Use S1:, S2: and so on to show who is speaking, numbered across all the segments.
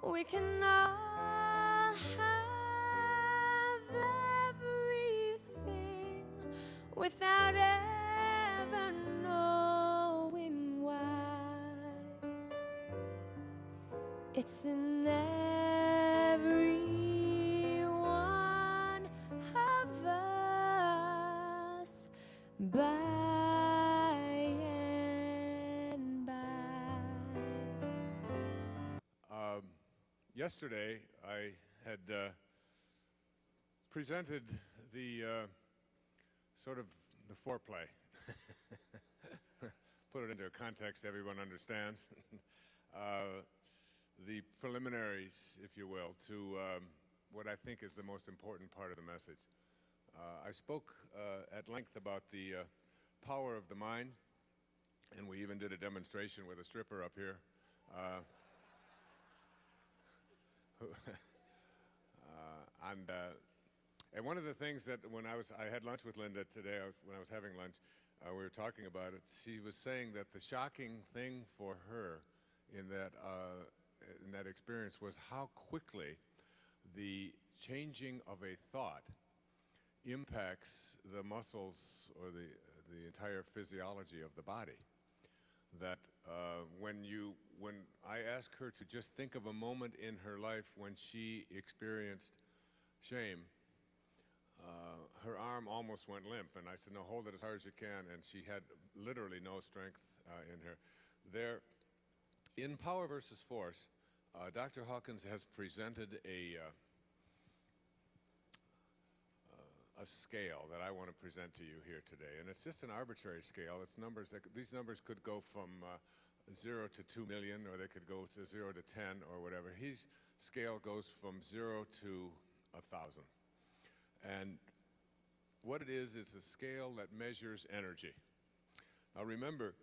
S1: We can all have everything without ever knowing why. It's in every one of us by and by.
S2: Yesterday, I had presented the sort of the foreplay. Put it into a context everyone understands. The preliminaries, if you will, to what I think is the most important part of the message. I spoke at length about the power of the mind, and we even did a demonstration with a stripper up here. And one of the things that I had lunch with Linda today, when I was having lunch, we were talking about it. She was saying that the shocking thing for her in that experience was how quickly the changing of a thought impacts the muscles or the entire physiology of the body. That when I asked her to just think of a moment in her life when she experienced shame, her arm almost went limp, and I said, no, hold it as hard as you can, and she had literally no strength in her. There, in Power versus Force, Dr. Hawkins has presented a scale that I want to present to you here today, and it's just an arbitrary scale. It's numbers these numbers could go from 0 to 2 million, or they could go to 0 to 10, or whatever. His scale goes from 0 to 1,000, and what it is a scale that measures energy. Now remember,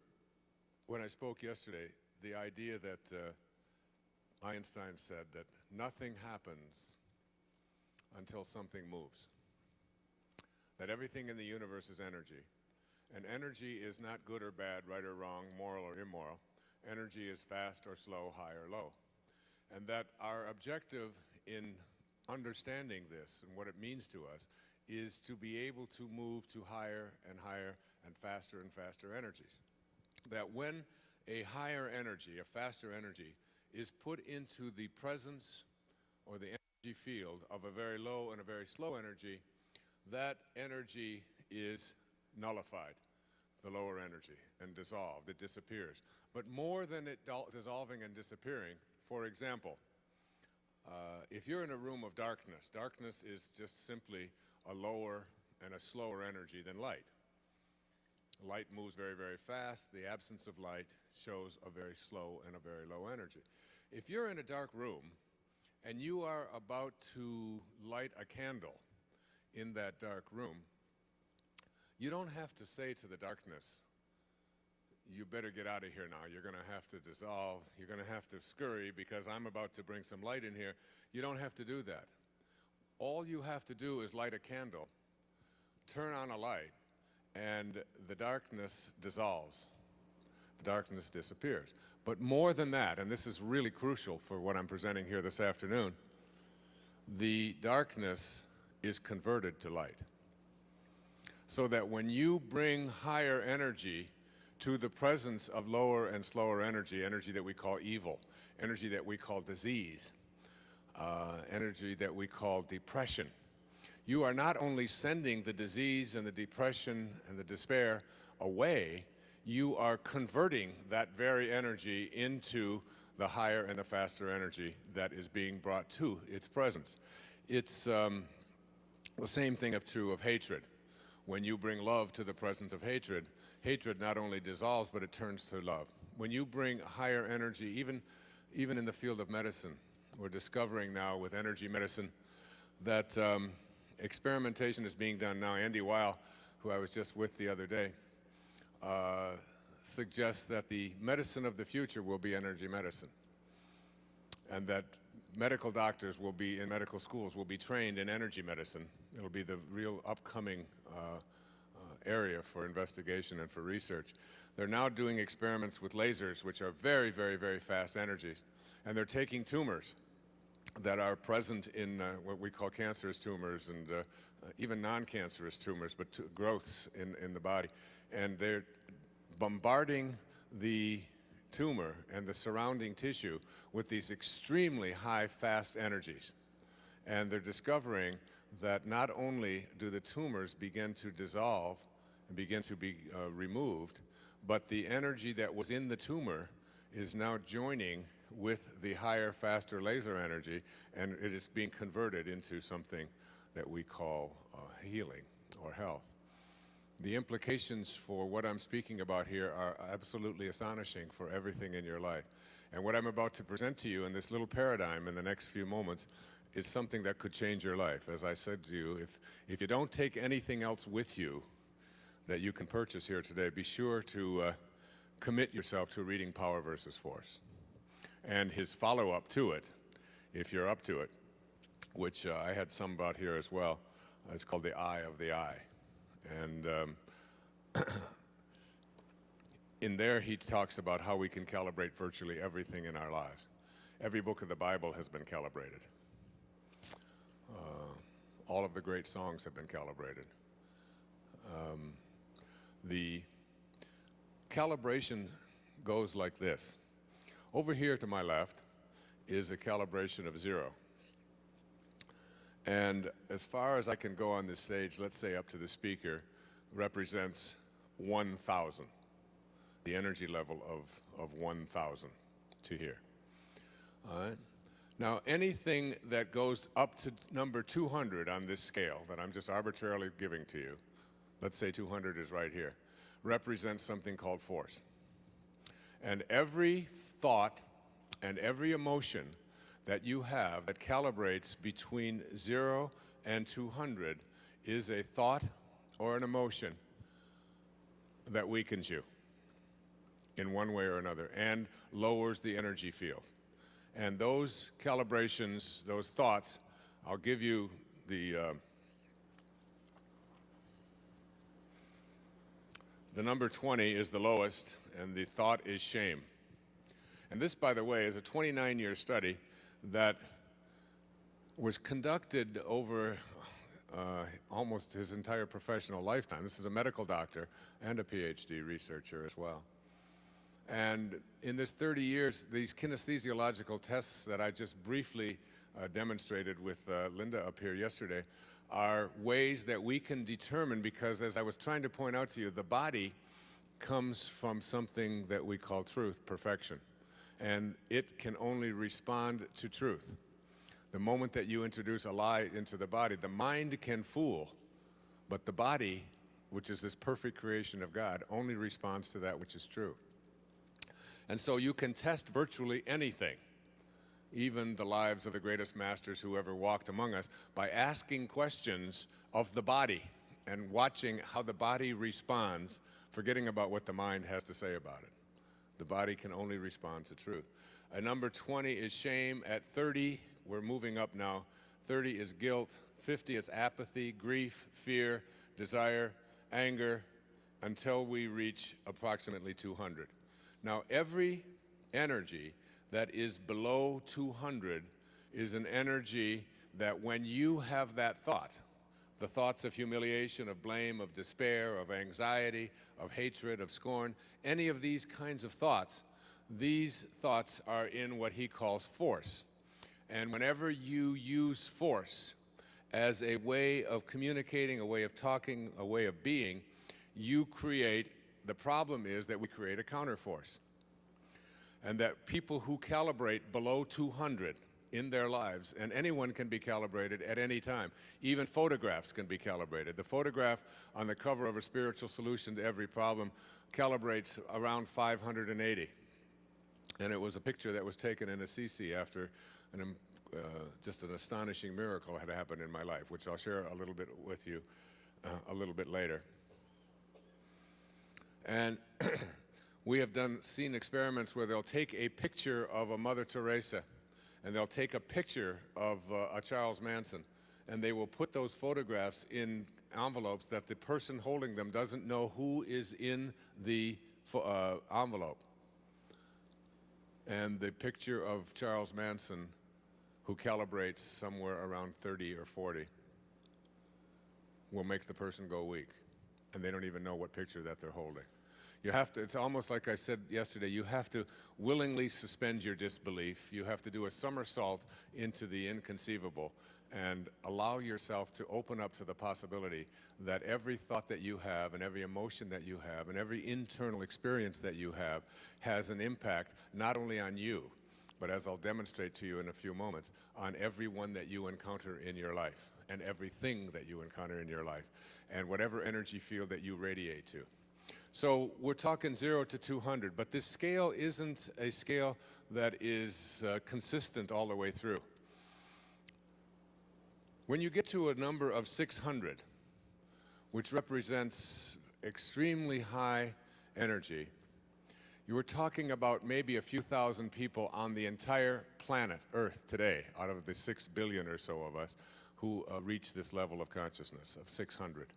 S2: when I spoke yesterday, the idea that Einstein said that nothing happens until something moves. That everything in the universe is energy. And energy is not good or bad, right or wrong, moral or immoral. Energy is fast or slow, high or low. And that our objective in understanding this and what it means to us is to be able to move to higher and higher and faster energies. That when a higher energy, a faster energy, is put into the presence or the energy field of a very low and a very slow energy, that energy is nullified, the lower energy, and dissolved. It disappears. But more than it dissolving and disappearing, for example, if you're in a room of darkness, darkness is just simply a lower and a slower energy than light. Light moves very, very fast. The absence of light shows a very slow and a very low energy. If you're in a dark room and you are about to light a candle in that dark room, you don't have to say to the darkness, you better get out of here now. You're going to have to dissolve. You're going to have to scurry because I'm about to bring some light in here. You don't have to do that. All you have to do is light a candle, turn on a light, and the darkness dissolves. The darkness disappears. But more than that, and this is really crucial for what I'm presenting here this afternoon, the darkness is converted to light. So that when you bring higher energy to the presence of lower and slower energy, energy that we call evil, energy that we call disease, energy that we call depression, you are not only sending the disease and the depression and the despair away, you are converting that very energy into the higher and the faster energy that is being brought to its presence. It's the same thing true of hatred. When you bring love to the presence of hatred, hatred not only dissolves, but it turns to love. When you bring higher energy, even in the field of medicine, we're discovering now with energy medicine that experimentation is being done now. Andy Weil, who I was just with the other day, suggests that the medicine of the future will be energy medicine, and that medical doctors will be in medical schools, will be trained in energy medicine. It'll be the real upcoming area for investigation and for research. They're now doing experiments with lasers, which are very, very, very fast energies, and they're taking tumors that are present in what we call cancerous tumors and even non-cancerous tumors, but growths in the body. And they're bombarding the tumor and the surrounding tissue with these extremely high, fast energies. And they're discovering that not only do the tumors begin to dissolve and begin to be removed, but the energy that was in the tumor is now joining with the higher, faster laser energy, and it is being converted into something that we call healing or health. The implications for what I'm speaking about here are absolutely astonishing for everything in your life. And what I'm about to present to you in this little paradigm in the next few moments is something that could change your life. As I said to you, if you don't take anything else with you that you can purchase here today, be sure to commit yourself to reading Power versus Force. And his follow-up to it, if you're up to it, which I had some about here as well, it's called The Eye of the Eye. And in there he talks about how we can calibrate virtually everything in our lives. Every book of the Bible has been calibrated. All of the great songs have been calibrated. The calibration goes like this. Over here to my left is a calibration of 0. And as far as I can go on this stage, let's say up to the speaker, represents 1,000, the energy level of 1,000 to here. All right? Now, anything that goes up to number 200 on this scale that I'm just arbitrarily giving to you, let's say 200 is right here, represents something called force. And every thought and every emotion that you have that calibrates between 0 and 200 is a thought or an emotion that weakens you in one way or another and lowers the energy field. And those calibrations, those thoughts, I'll give you the number 20 is the lowest, and the thought is shame. And this, by the way, is a 29-year study that was conducted over almost his entire professional lifetime. This is a medical doctor and a PhD researcher as well. And in this 30 years, these kinesthesiological tests that I just briefly demonstrated with Linda up here yesterday are ways that we can determine, because as I was trying to point out to you, the body comes from something that we call truth, perfection. And it can only respond to truth. The moment that you introduce a lie into the body, the mind can fool, but the body, which is this perfect creation of God, only responds to that which is true. And so you can test virtually anything, even the lives of the greatest masters who ever walked among us, by asking questions of the body and watching how the body responds, forgetting about what the mind has to say about it. The body can only respond to truth. Number 20 is shame. At 30, we're moving up now. 30 is guilt. 50 is apathy, grief, fear, desire, anger, until we reach approximately 200. Now, every energy that is below 200 is an energy that when you have that thought, the thoughts of humiliation, of blame, of despair, of anxiety, of hatred, of scorn, any of these kinds of thoughts, these thoughts are in what he calls force. And whenever you use force as a way of communicating, a way of talking, a way of being, you create, the problem is that we create a counterforce. And that people who calibrate below 200 in their lives, and anyone can be calibrated at any time. Even photographs can be calibrated. The photograph on the cover of A Spiritual Solution to Every Problem calibrates around 580. And it was a picture that was taken in Assisi after just an astonishing miracle had happened in my life, which I'll share a little bit with you a little bit later. And we have seen experiments where they'll take a picture of a Mother Teresa, and they'll take a picture of a Charles Manson, and they will put those photographs in envelopes that the person holding them doesn't know who is in the envelope. And the picture of Charles Manson who calibrates somewhere around 30 or 40 will make the person go weak, and they don't even know what picture that they're holding. You have to, it's almost like I said yesterday, you have to willingly suspend your disbelief. You have to do a somersault into the inconceivable and allow yourself to open up to the possibility that every thought that you have and every emotion that you have and every internal experience that you have has an impact not only on you, but as I'll demonstrate to you in a few moments, on everyone that you encounter in your life and everything that you encounter in your life and whatever energy field that you radiate to. So we're talking 0 to 200, but this scale isn't a scale that is consistent all the way through. When you get to a number of 600, which represents extremely high energy, you were talking about maybe a few thousand people on the entire planet Earth today, out of the 6 billion or so of us, who reach this level of consciousness of 600.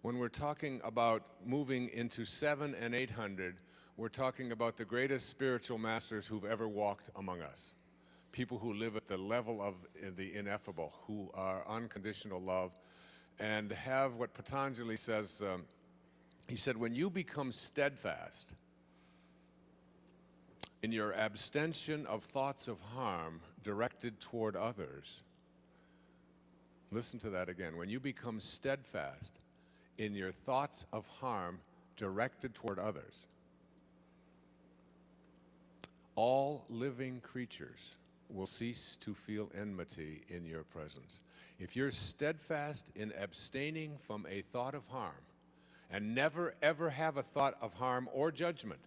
S2: When we're talking about moving into 700 and 800, we're talking about the greatest spiritual masters who've ever walked among us. People who live at the level of the ineffable, who are unconditional love, and have what Patanjali says, he said, when you become steadfast in your abstention of thoughts of harm directed toward others, listen to that again, when you become steadfast in your thoughts of harm directed toward others, all living creatures will cease to feel enmity in your presence. If you're steadfast in abstaining from a thought of harm and never ever have a thought of harm or judgment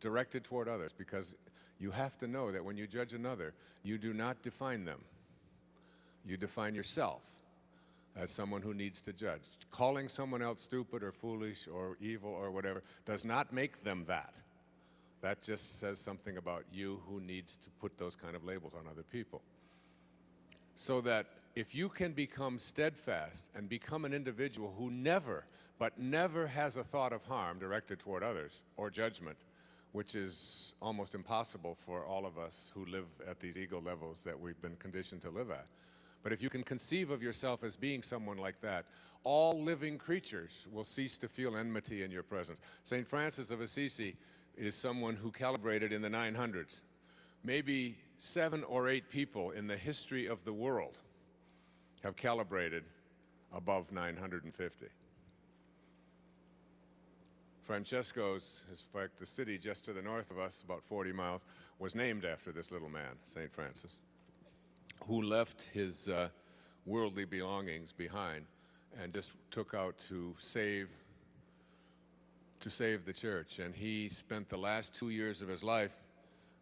S2: directed toward others, because you have to know that when you judge another, you do not define them. You define yourself as someone who needs to judge. Calling someone else stupid or foolish or evil or whatever does not make them that. That just says something about you who needs to put those kind of labels on other people. So that if you can become steadfast and become an individual who never, but never has a thought of harm directed toward others or judgment, which is almost impossible for all of us who live at these ego levels that we've been conditioned to live at. But if you can conceive of yourself as being someone like that, all living creatures will cease to feel enmity in your presence. St. Francis of Assisi is someone who calibrated in the 900s. Maybe 7 or 8 people in the history of the world have calibrated above 950. Francesco's, in fact, the city just to the north of us, about 40 miles, was named after this little man, St. Francis, who left his worldly belongings behind and just took out to save the church. And he spent the last 2 years of his life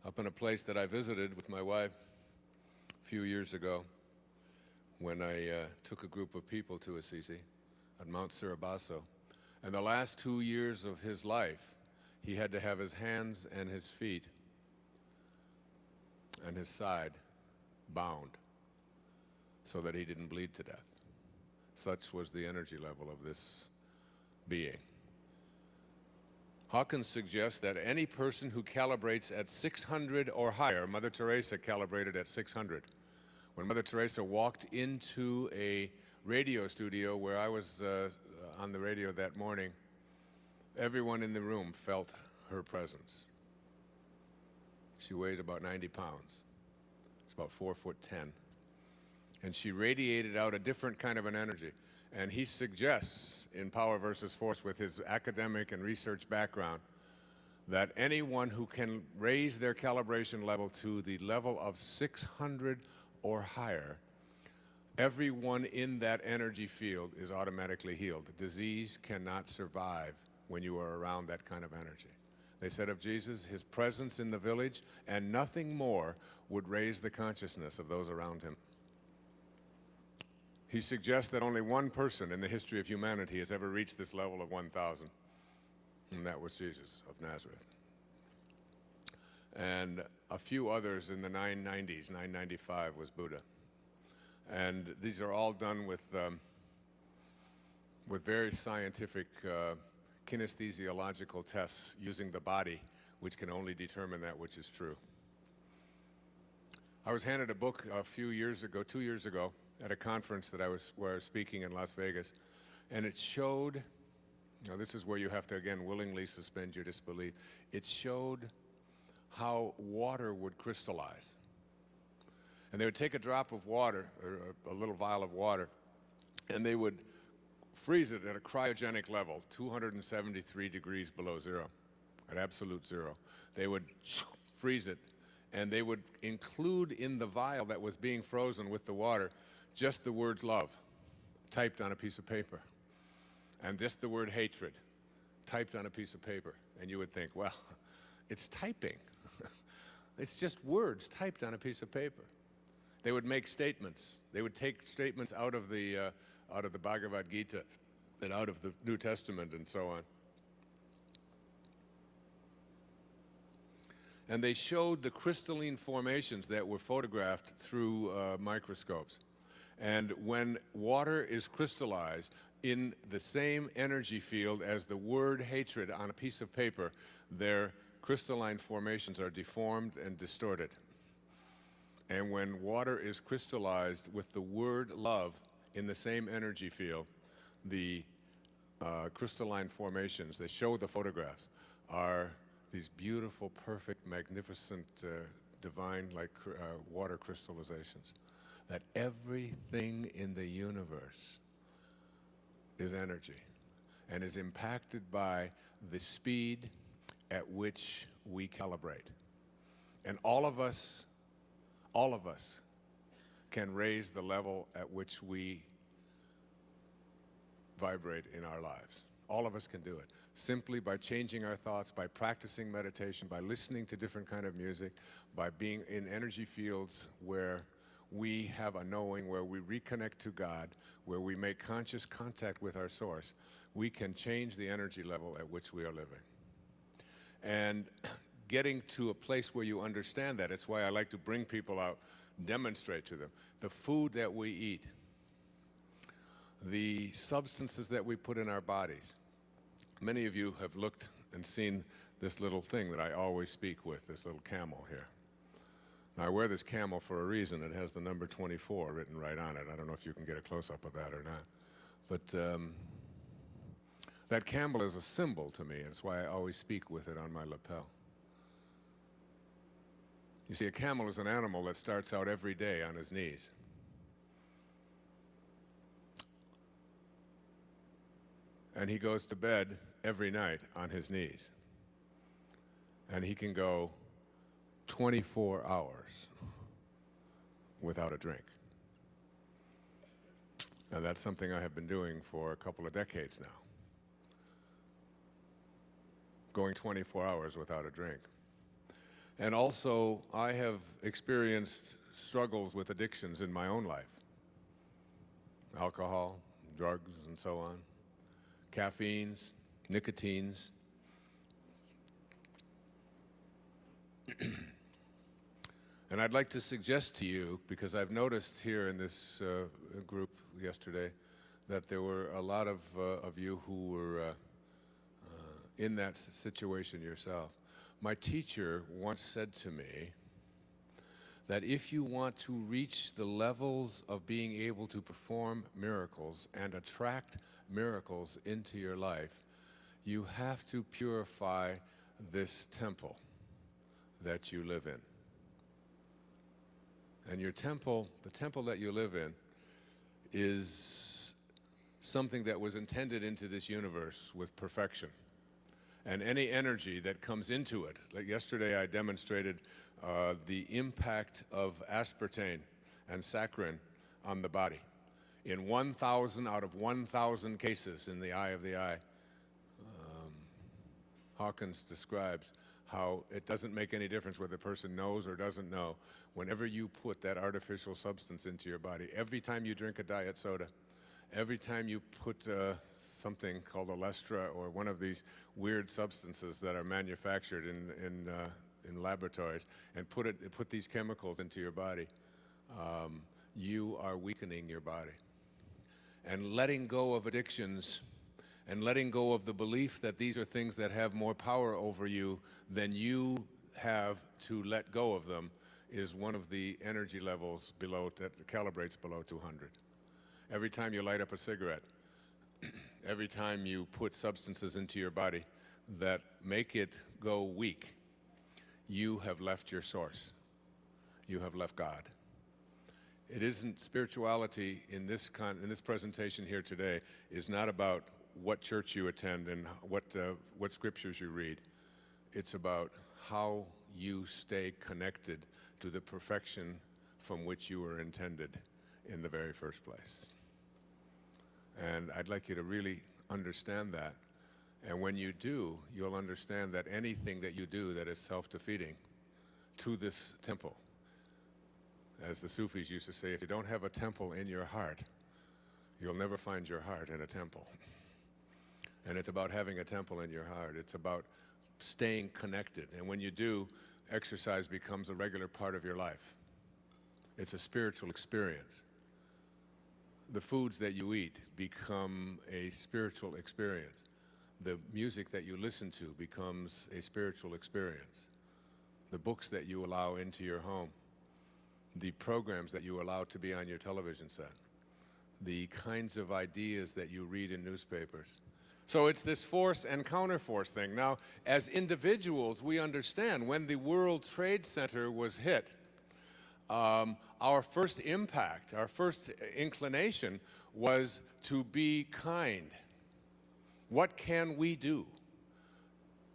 S2: up in a place that I visited with my wife a few years ago when I took a group of people to Assisi at Mount Suribasso. And the last 2 years of his life, he had to have his hands and his feet and his side bound so that he didn't bleed to death. Such was the energy level of this being. Hawkins suggests that any person who calibrates at 600 or higher, Mother Teresa calibrated at 600. When Mother Teresa walked into a radio studio where I was on the radio that morning, everyone in the room felt her presence. She weighed about 90 pounds. It's about 4'10". And she radiated out a different kind of an energy. And he suggests in Power versus Force, with his academic and research background, that anyone who can raise their calibration level to the level of 600 or higher, everyone in that energy field is automatically healed. Disease cannot survive when you are around that kind of energy. They said of Jesus, his presence in the village and nothing more would raise the consciousness of those around him. He suggests that only one person in the history of humanity has ever reached this level of 1,000, and that was Jesus of Nazareth. And a few others in the 990s, 995 was Buddha. And these are all done with very scientific kinesthesiological tests using the body, which can only determine that which is true. I was handed a book a few years ago, 2 years ago, at a conference where I was speaking in Las Vegas, and it showed, now this is where you have to, again, willingly suspend your disbelief. It showed how water would crystallize. And they would take a drop of water, or a little vial of water, and they would freeze it at a cryogenic level, 273 degrees below zero, at absolute zero. They would freeze it, and they would include in the vial that was being frozen with the water just the words love, typed on a piece of paper, and just the word hatred, typed on a piece of paper. And you would think, well, it's typing. It's just words typed on a piece of paper. They would make statements. They would take statements out of the Bhagavad Gita and out of the New Testament and so on. And they showed the crystalline formations that were photographed through microscopes. And when water is crystallized in the same energy field as the word hatred on a piece of paper, their crystalline formations are deformed and distorted. And when water is crystallized with the word love in the same energy field, the crystalline formations, they show the photographs, are these beautiful, perfect, magnificent, divine, like water crystallizations. That everything in the universe is energy and is impacted by the speed at which we calibrate. And all of us can raise the level at which we vibrate in our lives. All of us can do it, simply by changing our thoughts, by practicing meditation, by listening to different kind of music, by being in energy fields where we have a knowing, where we reconnect to God, where we make conscious contact with our source. We can change the energy level at which we are living. And getting to a place where you understand that, it's why I like to bring people out, demonstrate to them the food that we eat, the substances that we put in our bodies. Many of you have looked and seen this little thing that I always speak with, this little camel here. Now, I wear this camel for a reason. It has the number 24 written right on it. I don't know if you can get a close-up of that or not. But that camel is a symbol to me, and it's why I always speak with it on my lapel. You see, a camel is an animal that starts out every day on his knees. And he goes to bed every night on his knees. And he can go 24 hours without a drink. And that's something I have been doing for a couple of decades now. Going 24 hours without a drink. And also, I have experienced struggles with addictions in my own life. Alcohol, drugs, and so on. Caffeines, nicotines. And I'd like to suggest to you, because I've noticed here in this group yesterday, that there were a lot of you who were in that situation yourself. My teacher once said to me that if you want to reach the levels of being able to perform miracles and attract miracles into your life, you have to purify this temple that you live in. And your temple, the temple that you live in, is something that was intended into this universe with perfection. And any energy that comes into it, like yesterday I demonstrated the impact of aspartame and saccharin on the body. In 1,000 out of 1,000 cases in the eye of the eye, Hawkins describes how it doesn't make any difference whether the person knows or doesn't know. Whenever you put that artificial substance into your body, every time you drink a diet soda, every time you put something called Olestra or one of these weird substances that are manufactured in laboratories and put these chemicals into your body, you are weakening your body. And letting go of addictions and letting go of the belief that these are things that have more power over you than you have to let go of them is one of the energy levels below that calibrates below 200. Every time you light up a cigarette, every time you put substances into your body that make it go weak, you have left your source. You have left God. It isn't spirituality in this presentation here today is not about what church you attend and what scriptures you read. It's about how you stay connected to the perfection from which you were intended in the very first place. And I'd like you to really understand that. And when you do, you'll understand that anything that you do that is self-defeating to this temple, as the Sufis used to say, if you don't have a temple in your heart, you'll never find your heart in a temple. And it's about having a temple in your heart. It's about staying connected. And when you do, exercise becomes a regular part of your life. It's a spiritual experience. The foods that you eat become a spiritual experience. The music that you listen to becomes a spiritual experience. The books that you allow into your home, the programs that you allow to be on your television set, the kinds of ideas that you read in newspapers. So it's this force and counterforce thing. Now, as individuals, we understand when the World Trade Center was hit, our first impact, our first inclination was to be kind. What can we do?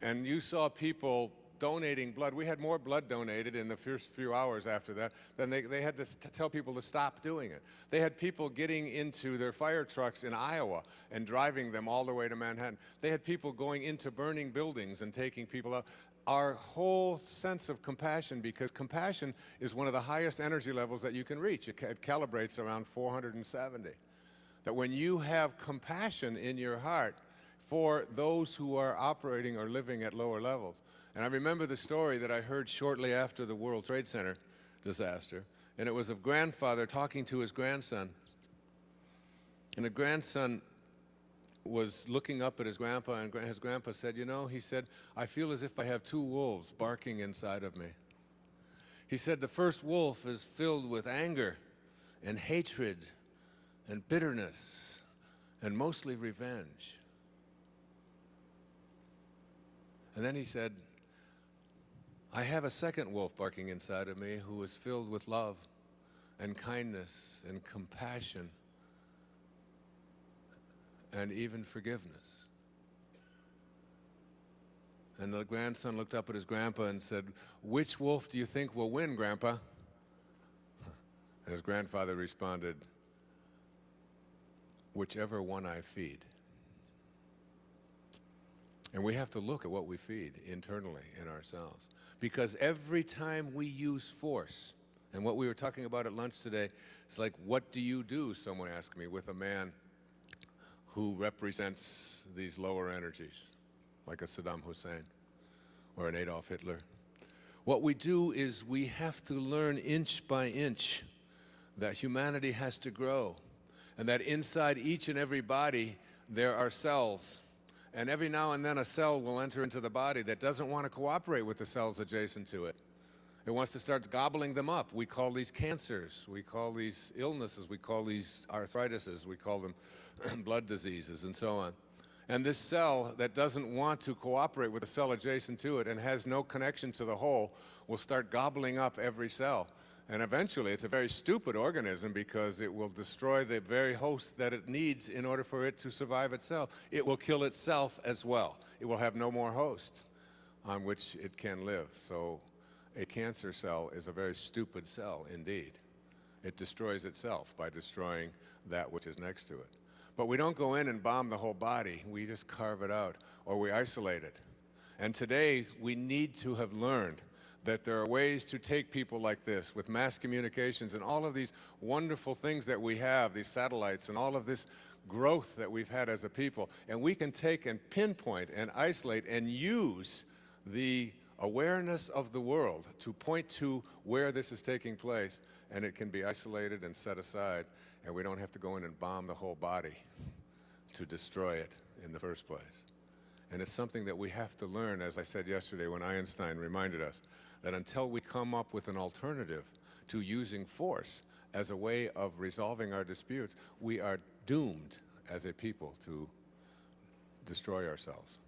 S2: And you saw people donating blood. We had more blood donated in the first few hours after that than they had to tell people to stop doing it. They had people getting into their fire trucks in Iowa and driving them all the way to Manhattan. They had people going into burning buildings and taking people out. Our whole sense of compassion, because compassion is one of the highest energy levels that you can reach. It calibrates around 470. That when you have compassion in your heart for those who are operating or living at lower levels. And I remember the story that I heard shortly after the World Trade Center disaster, and it was of grandfather talking to his grandson. And the grandson was looking up at his grandpa, and his grandpa said, you know, he said, I feel as if I have two wolves barking inside of me. He said, the first wolf is filled with anger and hatred and bitterness and mostly revenge. And then he said, I have a second wolf barking inside of me who is filled with love and kindness and compassion and even forgiveness. And the grandson looked up at his grandpa and said, which wolf do you think will win, Grandpa? And his grandfather responded, whichever one I feed. And we have to look at what we feed internally in ourselves. Because every time we use force, and what we were talking about at lunch today, it's like, what do you do, someone asked me, with a man who represents these lower energies, like a Saddam Hussein or an Adolf Hitler? What we do is we have to learn inch by inch that humanity has to grow, and that inside each and every body there are cells. And every now and then a cell will enter into the body that doesn't want to cooperate with the cells adjacent to it. It wants to start gobbling them up. We call these cancers. We call these illnesses. We call these arthritises. We call them blood diseases and so on. And this cell that doesn't want to cooperate with the cell adjacent to it and has no connection to the whole will start gobbling up every cell. And eventually, it's a very stupid organism because it will destroy the very host that it needs in order for it to survive itself. It will kill itself as well. It will have no more host on which it can live. So a cancer cell is a very stupid cell indeed. It destroys itself by destroying that which is next to it. But we don't go in and bomb the whole body. We just carve it out, or we isolate it. And today, we need to have learned that there are ways to take people like this with mass communications and all of these wonderful things that we have, these satellites and all of this growth that we've had as a people, and we can take and pinpoint and isolate and use the awareness of the world to point to where this is taking place, and it can be isolated and set aside, and we don't have to go in and bomb the whole body to destroy it in the first place. And it's something that we have to learn, as I said yesterday when Einstein reminded us, that until we come up with an alternative to using force as a way of resolving our disputes, we are doomed as a people to destroy ourselves.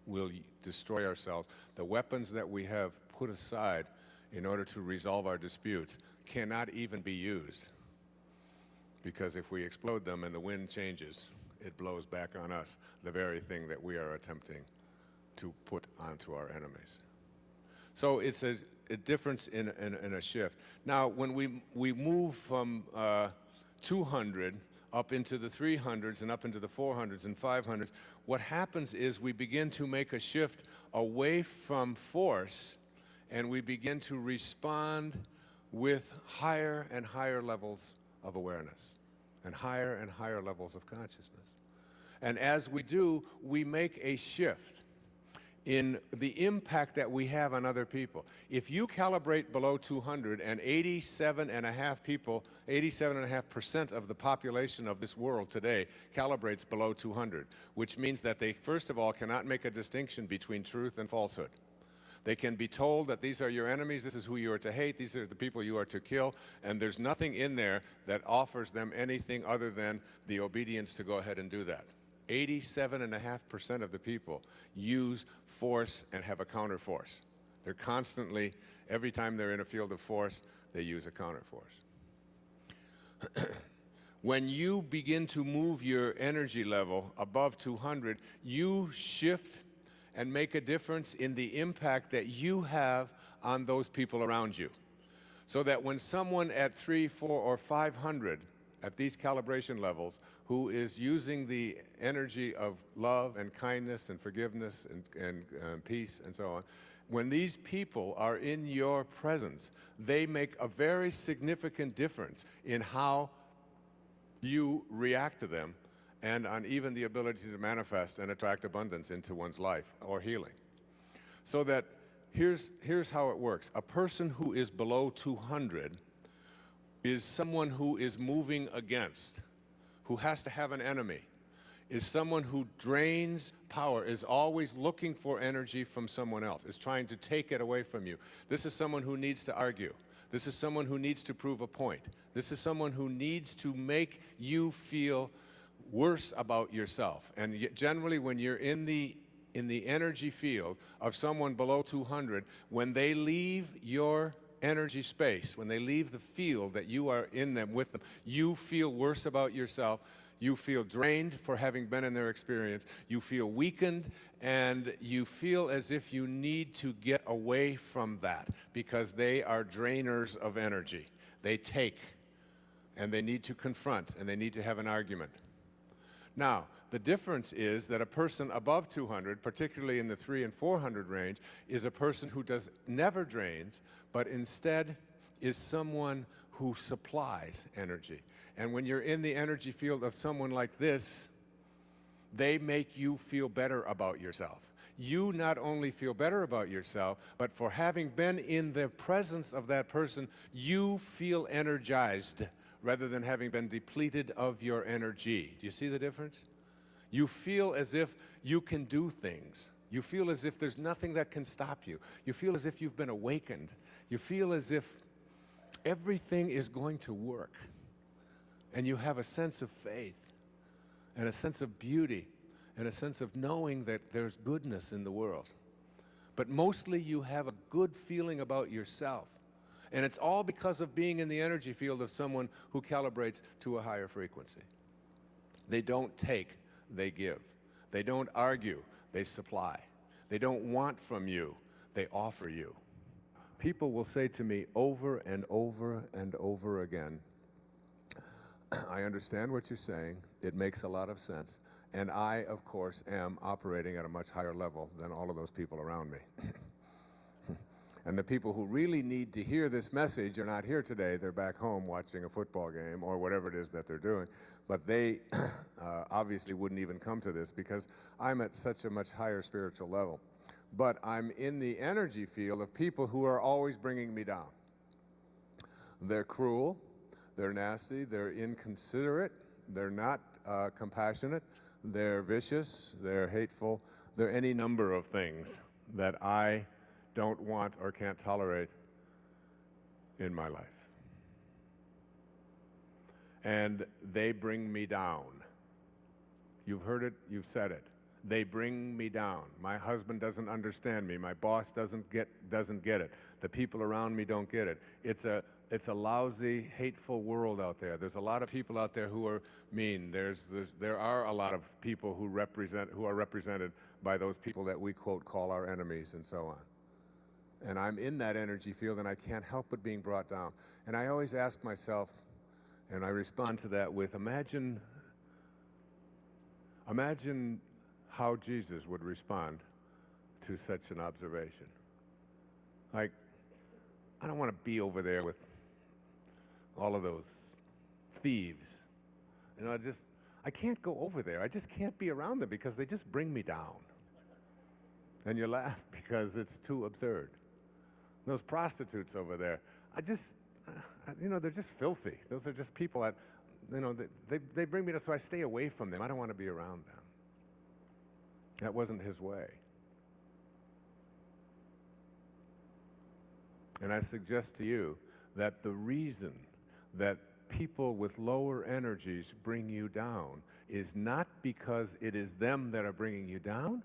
S2: We'll destroy ourselves. The weapons that we have put aside in order to resolve our disputes cannot even be used, because if we explode them and the wind changes, it blows back on us the very thing that we are attempting to put onto our enemies. So it's a difference in a shift. Now, when we move from 200 up into the 300s and up into the 400s and 500s, what happens is we begin to make a shift away from force, and we begin to respond with higher and higher levels of awareness and higher levels of consciousness. And as we do, we make a shift in the impact that we have on other people. If you calibrate below 200 and 87.5% of the population of this world today calibrates below 200, which means that they, first of all, cannot make a distinction between truth and falsehood. They can be told that these are your enemies, this is who you are to hate, these are the people you are to kill, and there's nothing in there that offers them anything other than the obedience to go ahead and do that. 87.5% of the people use force and have a counterforce. They're constantly, every time they're in a field of force, they use a counterforce. When you begin to move your energy level above 200, you shift and make a difference in the impact that you have on those people around you. So that when someone at 300, 400, or 500 at these calibration levels, who is using the energy of love and kindness and forgiveness and peace and so on, when these people are in your presence, they make a very significant difference in how you react to them and on even the ability to manifest and attract abundance into one's life or healing. So that here's how it works. A person who is below 200 is someone who is moving against, who has to have an enemy, is someone who drains power, is always looking for energy from someone else, is trying to take it away from you. This is someone who needs to argue. This is someone who needs to prove a point. This is someone who needs to make you feel worse about yourself. And generally, when you're in the energy field of someone below 200, when they leave your energy space, when they leave the field that you are in them with them, you feel worse about yourself. You feel drained for having been in their experience. You feel weakened, and you feel as if you need to get away from that because they are drainers of energy. They take, and they need to confront, and they need to have an argument. Now, the difference is that a person above 200, particularly in the 300 and 400 range, is a person who never drains, but instead is someone who supplies energy. And when you're in the energy field of someone like this, they make you feel better about yourself. You not only feel better about yourself, but for having been in the presence of that person, you feel energized rather than having been depleted of your energy. Do you see the difference? You feel as if you can do things. You feel as if there's nothing that can stop you. You feel as if you've been awakened. You feel as if everything is going to work. And you have a sense of faith and a sense of beauty and a sense of knowing that there's goodness in the world. But mostly you have a good feeling about yourself. And it's all because of being in the energy field of someone who calibrates to a higher frequency. They don't take, they give. They don't argue, they supply. They don't want from you, they offer you. People will say to me over and over and over again, I understand what you're saying, it makes a lot of sense, and I, of course, am operating at a much higher level than all of those people around me. And the people who really need to hear this message are not here today. They're back home watching a football game or whatever it is that they're doing. But they obviously wouldn't even come to this because I'm at such a much higher spiritual level. But I'm in the energy field of people who are always bringing me down. They're cruel, they're nasty, they're inconsiderate, they're not compassionate, they're vicious, they're hateful, they're any number of things that I don't want or can't tolerate in my life. And they bring me down. You've heard it, you've said it. They bring me down. My husband doesn't understand me. My boss doesn't get it. The people around me don't get it. It's a lousy, hateful world out there. There's a lot of people out there who are mean. There are a lot of people who are represented by those people that we quote call our enemies and so on. And I'm in that energy field, and I can't help but being brought down. And I always ask myself, and I respond to that with, imagine how Jesus would respond to such an observation. Like, I don't want to be over there with all of those thieves. You know, I can't go over there. I just can't be around them because they just bring me down. And you laugh because it's too absurd. Those prostitutes over there, they're just filthy. Those are just people that, they bring me down, so I stay away from them. I don't want to be around them. That wasn't his way. And I suggest to you that the reason that people with lower energies bring you down is not because it is them that are bringing you down,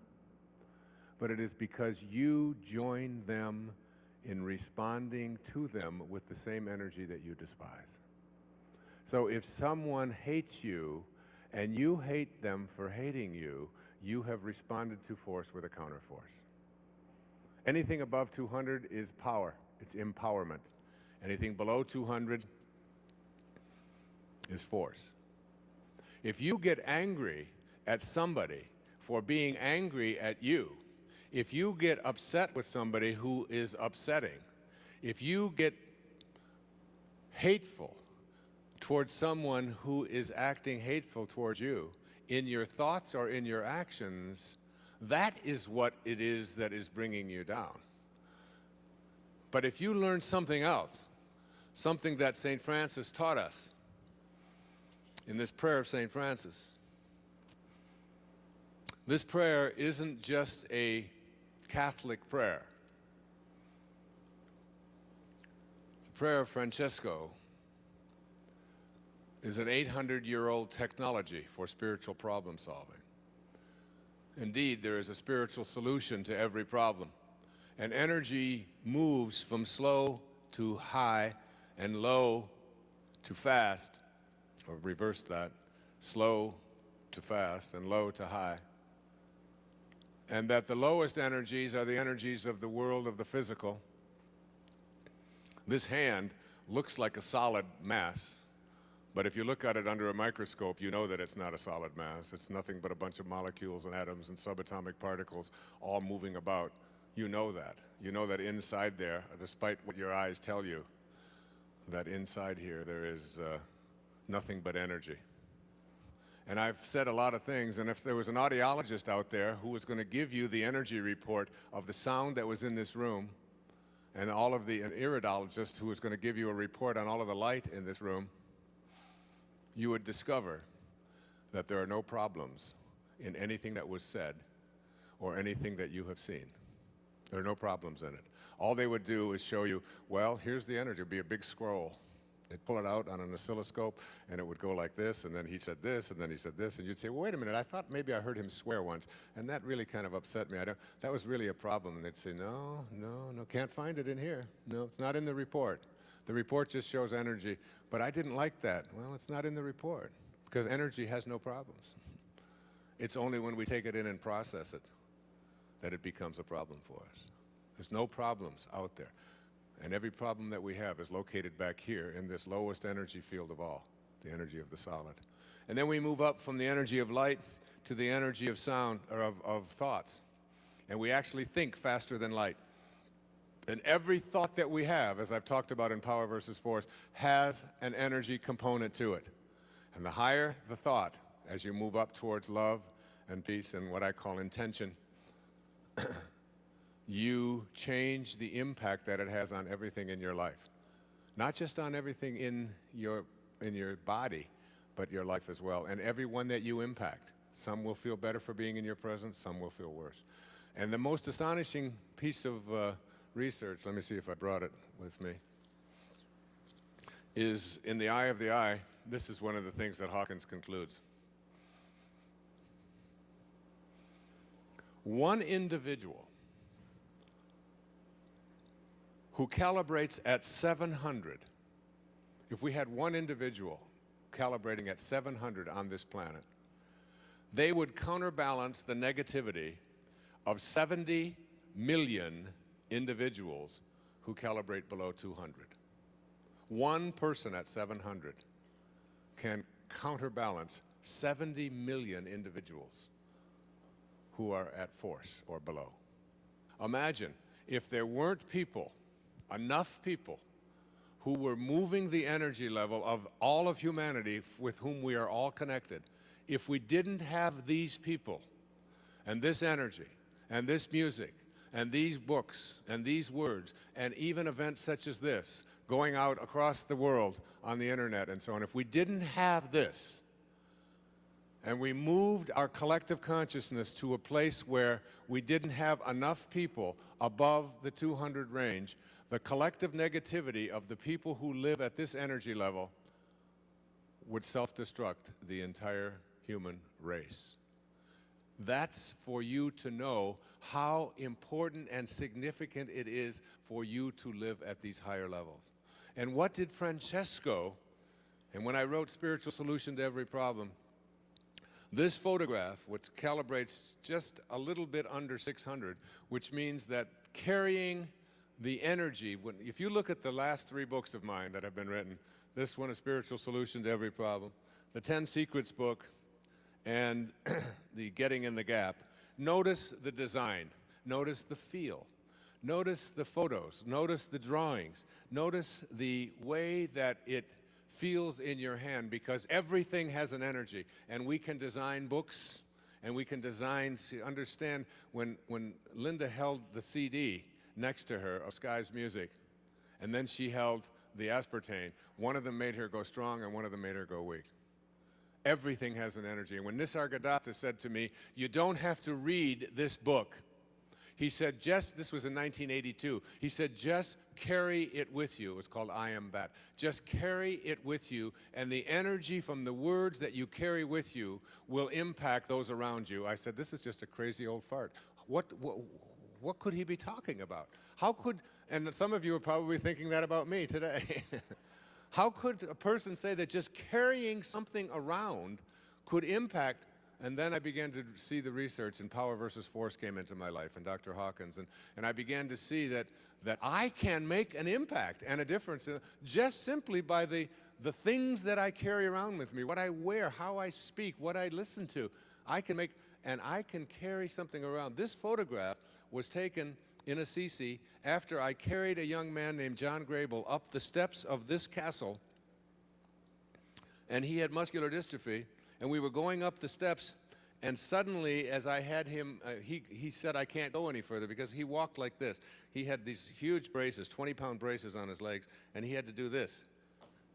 S2: but it is because you join them in responding to them with the same energy that you despise. So if someone hates you and you hate them for hating you, you have responded to force with a counterforce. Anything above 200 is power. It's empowerment. Anything below 200 is force. If you get angry at somebody for being angry at you, if you get upset with somebody who is upsetting, if you get hateful towards someone who is acting hateful towards you, in your thoughts or in your actions, that is what it is that is bringing you down. But if you learn something else, something that St. Francis taught us in this prayer of St. Francis, this prayer isn't just a Catholic prayer. The prayer of Francesco is an 800-year-old technology for spiritual problem solving. Indeed, there is a spiritual solution to every problem. And energy moves from slow to high and low to fast, or reverse that, slow to fast and low to high. And that the lowest energies are the energies of the world of the physical. This hand looks like a solid mass. But if you look at it under a microscope, you know that it's not a solid mass. It's nothing but a bunch of molecules and atoms and subatomic particles all moving about. You know that. You know that inside there, despite what your eyes tell you, that inside here there is nothing but energy. And I've said a lot of things, and if there was an audiologist out there who was going to give you the energy report of the sound that was in this room, and an iridologist who was going to give you a report on all of the light in this room, you would discover that there are no problems in anything that was said or anything that you have seen. There are no problems in it. All they would do is show you, well, here's the energy. It would be a big scroll. They'd pull it out on an oscilloscope, and it would go like this, and then he said this, and then he said this, and you'd say, well, wait a minute, I thought maybe I heard him swear once, and that really kind of upset me. That was really a problem. And they'd say, no, can't find it in here. No, it's not in the report. The report just shows energy, but I didn't like that. Well, it's not in the report, because energy has no problems. It's only when we take it in and process it that it becomes a problem for us. There's no problems out there. And every problem that we have is located back here in this lowest energy field of all, the energy of the solid. And then we move up from the energy of light to the energy of sound, or of thoughts. And we actually think faster than light. And every thought that we have, as I've talked about in Power versus Force, has an energy component to it. And the higher the thought, as you move up towards love and peace and what I call intention, you change the impact that it has on everything in your life. Not just on everything in your body, but your life as well. And everyone that you impact. Some will feel better for being in your presence, some will feel worse. And the most astonishing piece of research, let me see if I brought it with me, is in the eye of the eye. This is one of the things that Hawkins concludes. One individual who calibrates at 700, if we had one individual calibrating at 700 on this planet, they would counterbalance the negativity of 70 million individuals who calibrate below 200. One person at 700 can counterbalance 70 million individuals who are at force or below. Imagine if there weren't people, enough people, who were moving the energy level of all of humanity with whom we are all connected. If we didn't have these people and this energy and this music and these books and these words and even events such as this going out across the world on the internet and so on, if we didn't have this and we moved our collective consciousness to a place where we didn't have enough people above the 200 range, the collective negativity of the people who live at this energy level would self-destruct the entire human race. That's for you to know how important and significant it is for you to live at these higher levels. And what did Francesco, and when I wrote Spiritual Solution to Every Problem, this photograph, which calibrates just a little bit under 600, which means that carrying the energy, if you look at the last 3 books of mine that have been written, this one, A Spiritual Solution to Every Problem, the 10 Secrets book, and the Getting in the Gap, notice the design, notice the feel, notice the photos, notice the drawings, notice the way that it feels in your hand, because everything has an energy, and we can design books, and we can design, understand, when Linda held the CD next to her of Sky's Music, and then she held the aspartame, one of them made her go strong and one of them made her go weak. Everything has an energy. And when Nisargadatta said to me, you don't have to read this book, he said, this was in 1982, he said, just carry it with you. It was called I Am That. Just carry it with you, and the energy from the words that you carry with you will impact those around you. I said, this is just a crazy old fart. What could he be talking about? How could, and some of you are probably thinking that about me today. How could a person say that just carrying something around could impact? And then I began to see the research, and power versus force came into my life, and Dr. Hawkins, and I began to see that I can make an impact and a difference just simply by the things that I carry around with me, what I wear, how I speak, what I listen to. I can make, and I can carry something around. This photograph was taken in Assisi after I carried a young man named John Grable up the steps of this castle, and he had muscular dystrophy, and we were going up the steps, and suddenly as I had him, he said I can't go any further because he walked like this. He had these huge braces, 20-pound braces on his legs, and he had to do this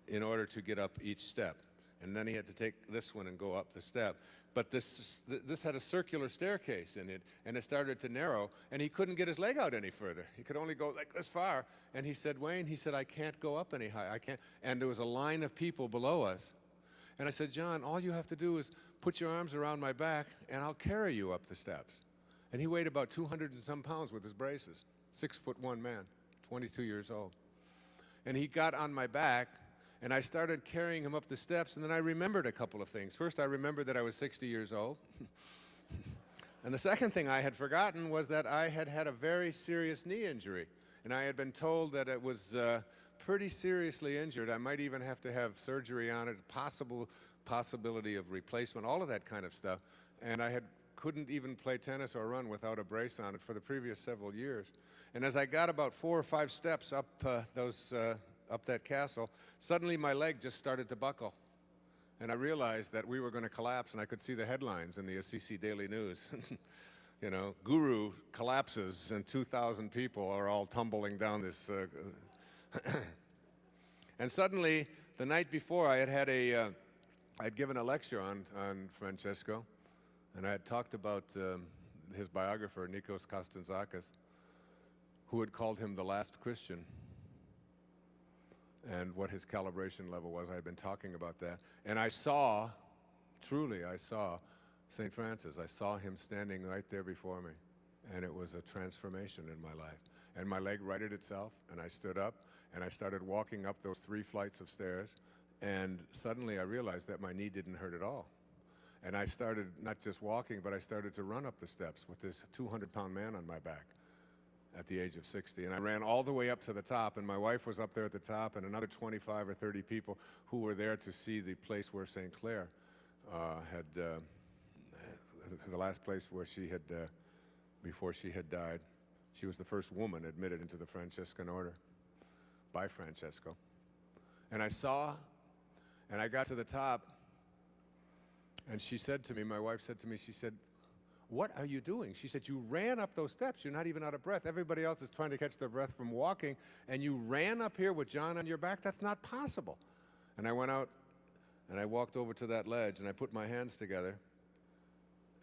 S2: in order to get up each step. And then he had to take this one and go up the step. But this had a circular staircase in it, and it started to narrow, and he couldn't get his leg out any further. He could only go like this far. And he said, Wayne, he said, I can't go up any higher. I can't. And there was a line of people below us. And I said, John, all you have to do is put your arms around my back, and I'll carry you up the steps. And he weighed about 200 and some pounds with his braces, 6'1" man, 22 years old. And he got on my back, and I started carrying him up the steps, and then I remembered a couple of things. First, I remembered that I was 60 years old. And the second thing I had forgotten was that I had had a very serious knee injury. And I had been told that it was pretty seriously injured. I might even have to have surgery on it, possibility of replacement, all of that kind of stuff. And I couldn't even play tennis or run without a brace on it for the previous several years. And as I got about 4 or 5 steps up up that castle, suddenly my leg just started to buckle. And I realized that we were going to collapse, and I could see the headlines in the Assisi Daily News. You know, Guru collapses, and 2,000 people are all tumbling down this. And suddenly, the night before, I had given a lecture on Francesco, and I had talked about his biographer, Nikos Kazantzakis, who had called him the last Christian, and what his calibration level was. I had been talking about that. And I saw, truly, I saw St. Francis. I saw him standing right there before me. And it was a transformation in my life. And my leg righted itself, and I stood up, and I started walking up those 3 flights of stairs, and suddenly I realized that my knee didn't hurt at all. And I started not just walking, but I started to run up the steps with this 200-pound man on my back at the age of 60. And I ran all the way up to the top, and my wife was up there at the top, and another 25 or 30 people who were there to see the place where St. Clair the last place where she had, before she had died. She was the first woman admitted into the Franciscan order by Francesco. And I saw, and I got to the top, and she said to me, my wife said to me, she said, "What are you doing?" She said, "You ran up those steps. You're not even out of breath. Everybody else is trying to catch their breath from walking, and you ran up here with John on your back? That's not possible." And I went out, and I walked over to that ledge, and I put my hands together,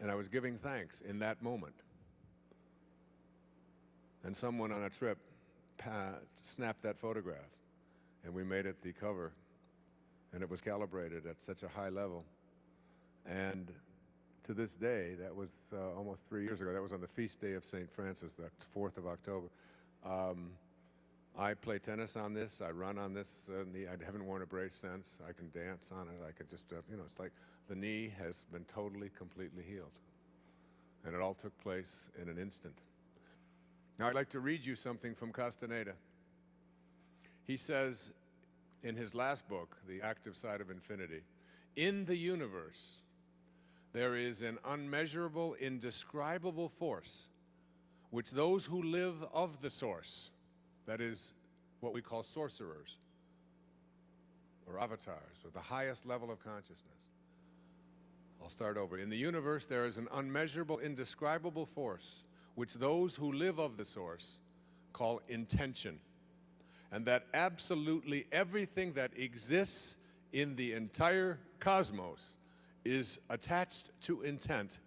S2: and I was giving thanks in that moment. And someone on a trip snapped that photograph, and we made it the cover, and it was calibrated at such a high level. And to this day, that was almost 3 years ago, that was on the feast day of St. Francis, the 4th of October. I play tennis on this, I run on this knee. I haven't worn a brace since. I can dance on it. I could just, it's like the knee has been totally, completely healed. And it all took place in an instant. Now I'd like to read you something from Castaneda. He says in his last book, The Active Side of Infinity, "In the universe, there is an unmeasurable, indescribable force which those who live of the source," that is what we call sorcerers or avatars, or the highest level of consciousness. I'll start over. "In the universe, there is an unmeasurable, indescribable force which those who live of the source call intention, and that absolutely everything that exists in the entire cosmos is attached to intent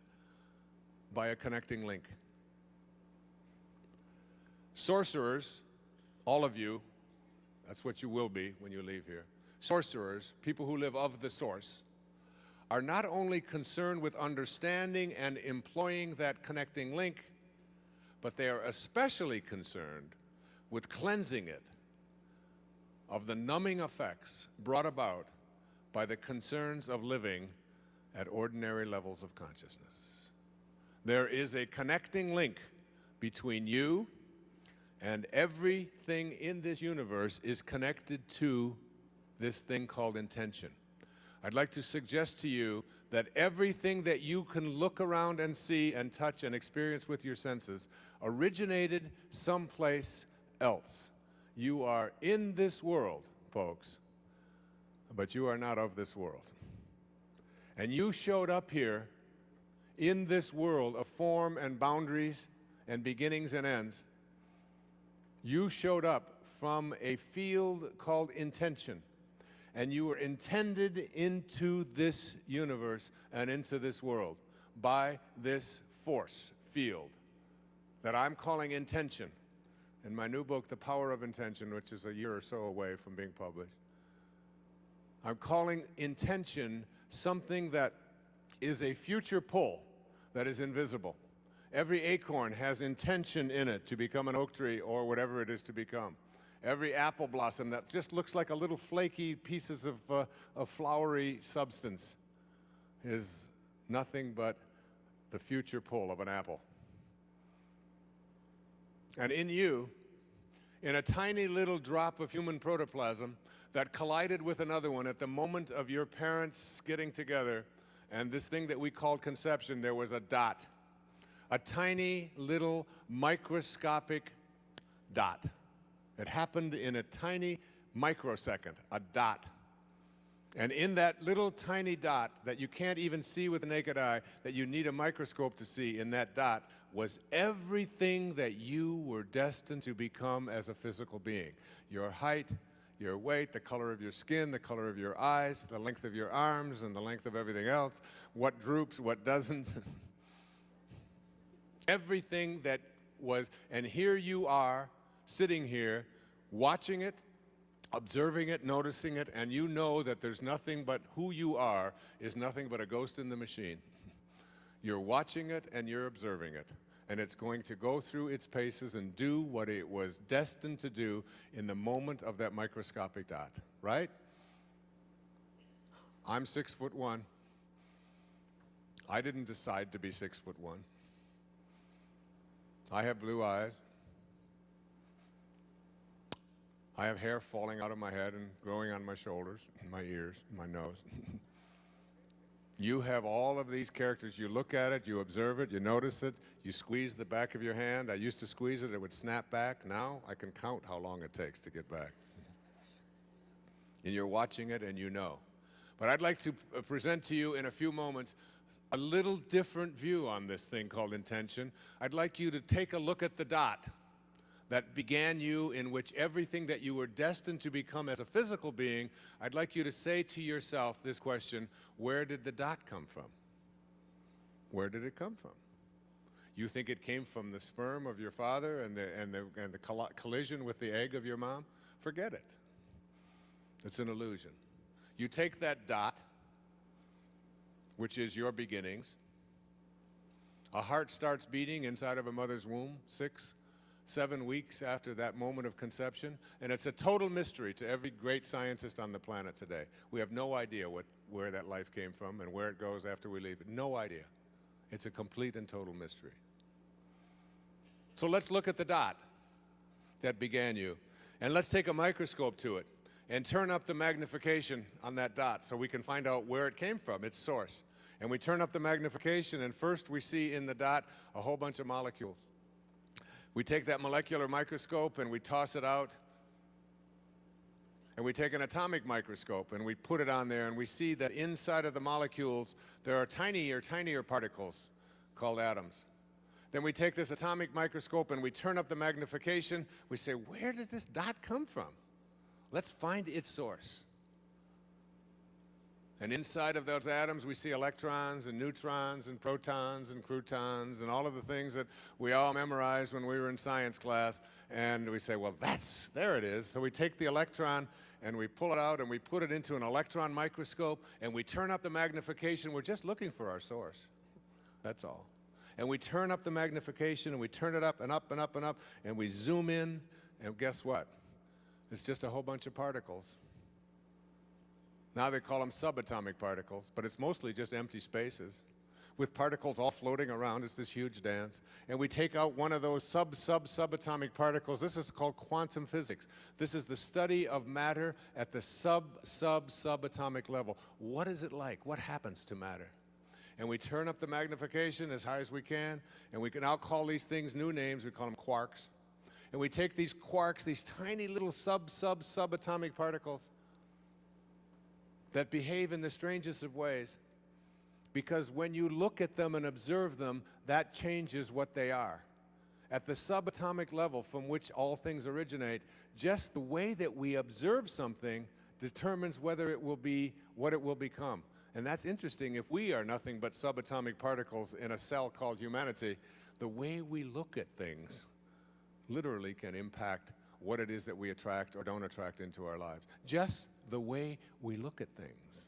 S2: by a connecting link. Sorcerers, all of you, that's what you will be when you leave here. Sorcerers, people who live of the source, are not only concerned with understanding and employing that connecting link, but they are especially concerned with cleansing it of the numbing effects brought about by the concerns of living at ordinary levels of consciousness. There is a connecting link between you, and everything in this universe is connected to this thing called intention. I'd like to suggest to you that everything that you can look around and see and touch and experience with your senses originated someplace else. You are in this world, folks, but you are not of this world. And you showed up here in this world of form and boundaries and beginnings and ends. You showed up from a field called intention, and you were intended into this universe and into this world by this force field that I'm calling intention. In my new book, The Power of Intention, which is a year or so away from being published, I'm calling intention something that is a future pull that is invisible. Every acorn has intention in it to become an oak tree or whatever it is to become. Every apple blossom that just looks like a little flaky pieces of flowery substance is nothing but the future pull of an apple. And in you, in a tiny little drop of human protoplasm that collided with another one at the moment of your parents getting together, and this thing that we called conception, there was a dot. A tiny little microscopic dot. It happened in a tiny microsecond, a dot. And in that little tiny dot that you can't even see with the naked eye, that you need a microscope to see, in that dot was everything that you were destined to become as a physical being. Your height, your weight, the color of your skin, the color of your eyes, the length of your arms, and the length of everything else, what droops, what doesn't. Everything that was, and here you are sitting here watching it, observing it, noticing it, and you know that there's nothing but who you are is nothing but a ghost in the machine. You're watching it and you're observing it. And it's going to go through its paces and do what it was destined to do in the moment of that microscopic dot, right? I'm 6'1". I didn't decide to be 6'1". I have blue eyes. I have hair falling out of my head and growing on my shoulders, my ears, my nose. You have all of these characters. You look at it, you observe it, you notice it, you squeeze the back of your hand. I used to squeeze it, it would snap back. Now I can count how long it takes to get back. And you're watching it and you know. But I'd like to present to you in a few moments a little different view on this thing called intention. I'd like you to take a look at the dot that began you, in which everything that you were destined to become as a physical being. I'd like you to say to yourself this question: where did the dot come from? Where did it come from? You think it came from the sperm of your father and the collision with the egg of your mom? Forget it. It's an illusion. You take that dot, which is your beginnings. A heart starts beating inside of a mother's womb, 6-7 weeks after that moment of conception, and it's a total mystery to every great scientist on the planet today. We have no idea where that life came from and where it goes after we leave it. No idea. It's a complete and total mystery. So let's look at the dot that began you, and let's take a microscope to it and turn up the magnification on that dot so we can find out where it came from, its source. And we turn up the magnification, and first we see in the dot a whole bunch of molecules. We take that molecular microscope and we toss it out, and we take an atomic microscope and we put it on there, and we see that inside of the molecules there are tinier particles called atoms. Then we take this atomic microscope and we turn up the magnification. We say, where did this dot come from? Let's find its source. And inside of those atoms, we see electrons and neutrons and protons and croutons and all of the things that we all memorized when we were in science class. And we say, well, there it is. So we take the electron and we pull it out and we put it into an electron microscope and we turn up the magnification. We're just looking for our source. That's all. And we turn up the magnification and we turn it up and up and up and up, and we zoom in, and guess what? It's just a whole bunch of particles. Now they call them subatomic particles, but it's mostly just empty spaces with particles all floating around. It's this huge dance. And we take out one of those subatomic particles. This is called quantum physics. This is the study of matter at the subatomic level. What is it like? What happens to matter? And we turn up the magnification as high as we can, and we can now call these things new names. We call them quarks. And we take these quarks, these tiny little subatomic particles that behave in the strangest of ways, because when you look at them and observe them, that changes what they are. At the subatomic level from which all things originate, just the way that we observe something determines whether it will be what it will become. And that's interesting. If we are nothing but subatomic particles in a cell called humanity, the way we look at things literally can impact what it is that we attract or don't attract into our lives. Just the way we look at things.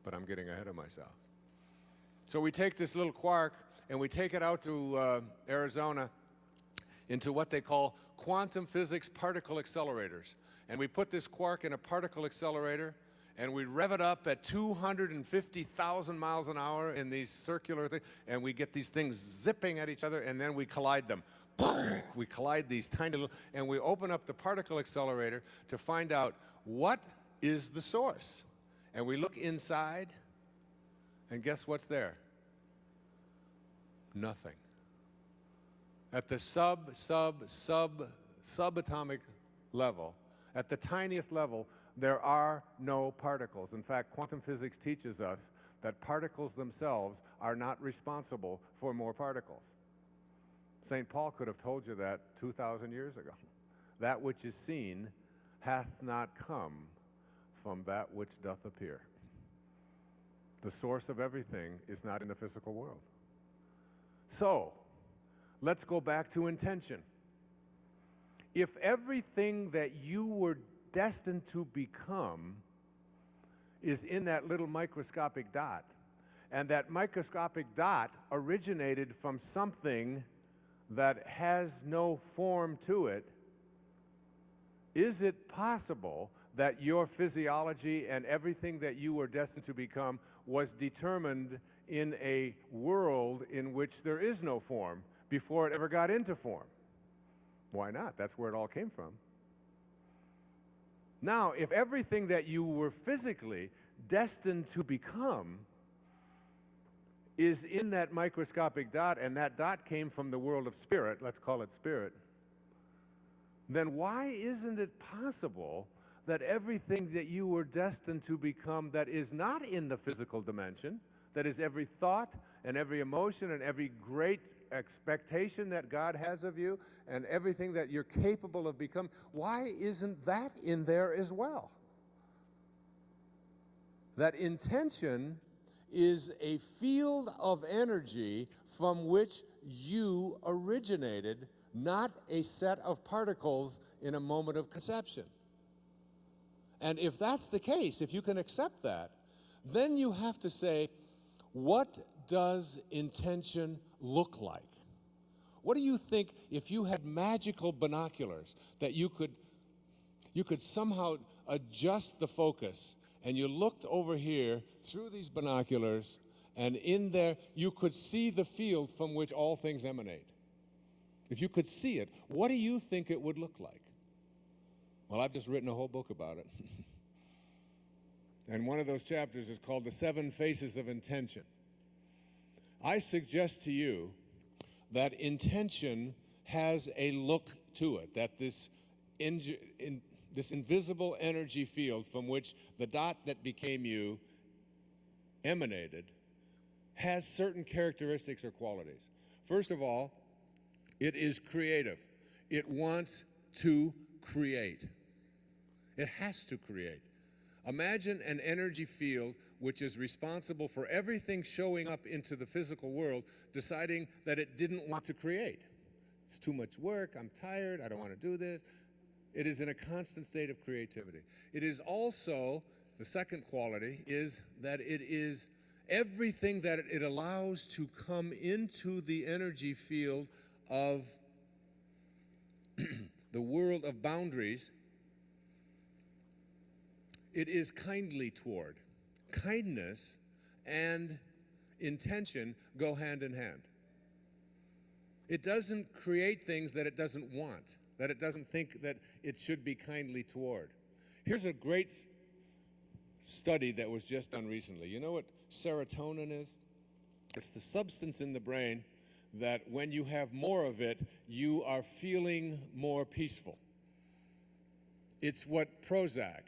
S2: But I'm getting ahead of myself. So we take this little quark and we take it out to Arizona into what they call quantum physics particle accelerators. And we put this quark in a particle accelerator and we rev it up at 250,000 miles an hour in these circular things, and we get these things zipping at each other, and then we collide them. We collide these tiny little, and we open up the particle accelerator to find out what is the source. And we look inside, and guess what's there? Nothing. At the subatomic level, at the tiniest level, there are no particles. In fact, quantum physics teaches us that particles themselves are not responsible for more particles. St. Paul could have told you that 2,000 years ago. That which is seen hath not come from that which doth appear. The source of everything is not in the physical world. So, Let's go back to intention. If everything that you were destined to become is in that little microscopic dot, and that microscopic dot originated from something that has no form to it, is it possible that your physiology and everything that you were destined to become was determined in a world in which there is no form before it ever got into form? Why not? That's where it all came from. Now, if everything that you were physically destined to become is in that microscopic dot, and that dot came from the world of spirit, let's call it spirit, then why isn't it possible that everything that you were destined to become that is not in the physical dimension, that is every thought and every emotion and every great expectation that God has of you and everything that you're capable of becoming, why isn't that in there as well? That intention is a field of energy from which you originated, not a set of particles in a moment of conception. And if that's the case, if you can accept that, then you have to say, what does intention look like? What do you think if you had magical binoculars that you could somehow adjust the focus, and you looked over here through these binoculars, and in there you could see the field from which all things emanate? If you could see it, what do you think it would look like? Well, I've just written a whole book about it. And one of those chapters is called The 7 Faces of Intention. I suggest to you that intention has a look to it, that this invisible energy field from which the dot that became you emanated has certain characteristics or qualities. First of all, it is creative. It wants to create. It has to create. Imagine an energy field which is responsible for everything showing up into the physical world, deciding that it didn't want to create. It's too much work, I'm tired, I don't want to do this. It is in a constant state of creativity. It is also, the second quality is that it is everything that it allows to come into the energy field of the world of boundaries. It is kindly toward. Kindness and intention go hand in hand. It doesn't create things that it doesn't want, that it doesn't think that it should be kindly toward. Here's a great study that was just done recently. You know what serotonin is? It's the substance in the brain that when you have more of it, you are feeling more peaceful. It's what Prozac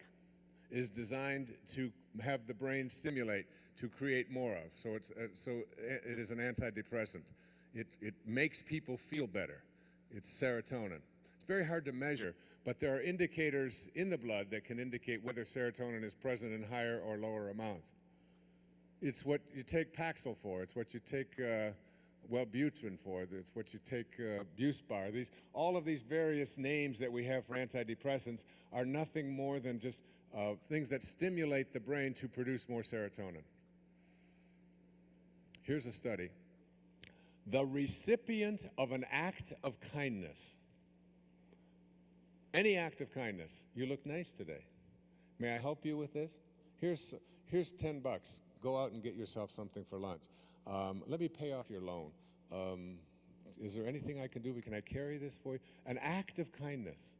S2: is designed to have the brain stimulate to create more of. So it is an antidepressant. It makes people feel better. It's serotonin. It's very hard to measure, but there are indicators in the blood that can indicate whether serotonin is present in higher or lower amounts. It's what you take Paxil for. It's what you take Wellbutrin for. It's what you take Buspar. All of these various names that we have for antidepressants are nothing more than just things that stimulate the brain to produce more serotonin. Here's a study. The recipient of an act of kindness, any act of kindness. You look nice today. May I help you with this? Here's $10. Go out and get yourself something for lunch. Let me pay off your loan. Is there anything I can do? Can I carry this for you? An act of kindness.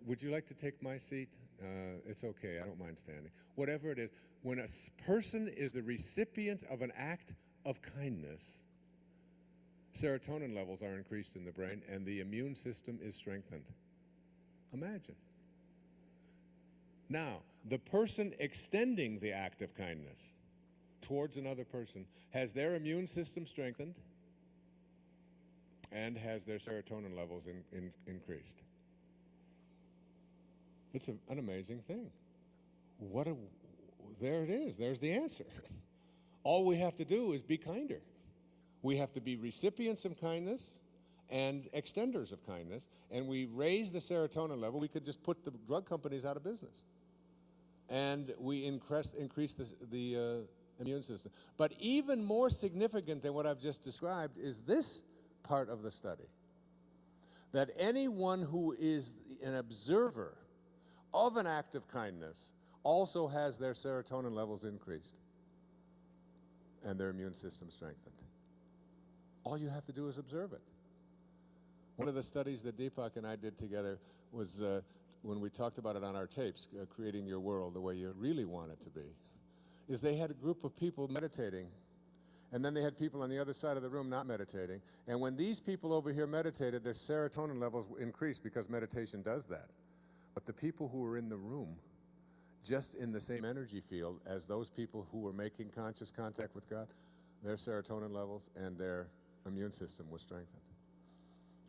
S2: Would you like to take my seat? It's okay, I don't mind standing. Whatever it is, when a person is the recipient of an act of kindness, serotonin levels are increased in the brain and the immune system is strengthened. Imagine. Now, the person extending the act of kindness towards another person has their immune system strengthened and has their serotonin levels increased. It's an amazing thing. There it is. There's the answer. All we have to do is be kinder. We have to be recipients of kindness, and extenders of kindness, and we raise the serotonin level, we could just put the drug companies out of business. And we increase the immune system. But even more significant than what I've just described is this part of the study, that anyone who is an observer of an act of kindness also has their serotonin levels increased and their immune system strengthened. All you have to do is observe it. One of the studies that Deepak and I did together was when we talked about it on our tapes, creating your world the way you really want it to be, is they had a group of people meditating, and then they had people on the other side of the room not meditating. And when these people over here meditated, their serotonin levels increased because meditation does that. But the people who were in the room, just in the same energy field as those people who were making conscious contact with God, their serotonin levels and their immune system was strengthened.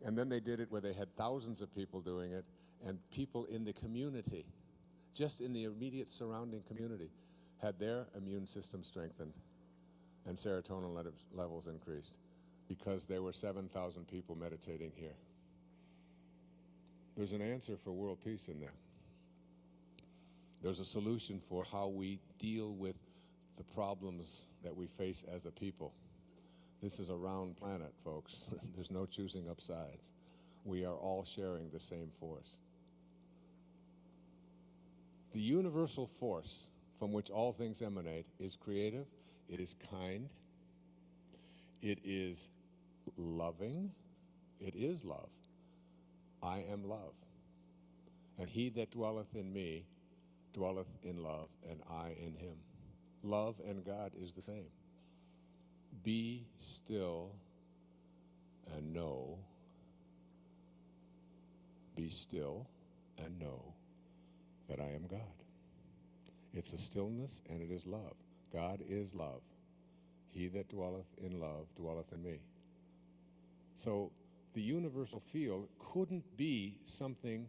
S2: And then they did it where they had thousands of people doing it, and people in the community, just in the immediate surrounding community, had their immune system strengthened and serotonin levels increased because there were 7,000 people meditating here. There's an answer for world peace in there. There's a solution for how we deal with the problems that we face as a people. This is a round planet, folks. There's no choosing up sides. We are all sharing the same force. The universal force from which all things emanate is creative, it is kind, it is loving, it is love. I am love. And he that dwelleth in me dwelleth in love, and I in him. Love and God is the same. Be still and know. Be still and know that I am God. It's a stillness and it is love. God is love. He that dwelleth in love dwelleth in me. So the universal field couldn't be something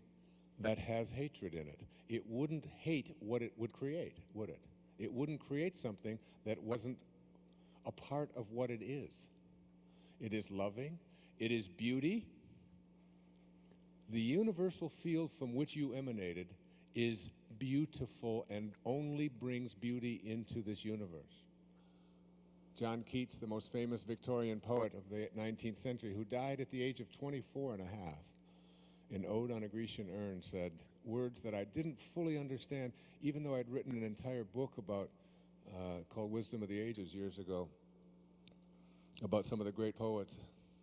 S2: that has hatred in it. It wouldn't hate what it would create, would it? It wouldn't create something that wasn't a part of what it is. It is loving. It is beauty. The universal field from which you emanated is beautiful and only brings beauty into this universe. John Keats, the most famous Victorian poet of the 19th century, who died at the age of 24 and a half, in Ode on a Grecian Urn, said words that I didn't fully understand, even though I'd written an entire book about called Wisdom of the Ages years ago, about some of the great poets.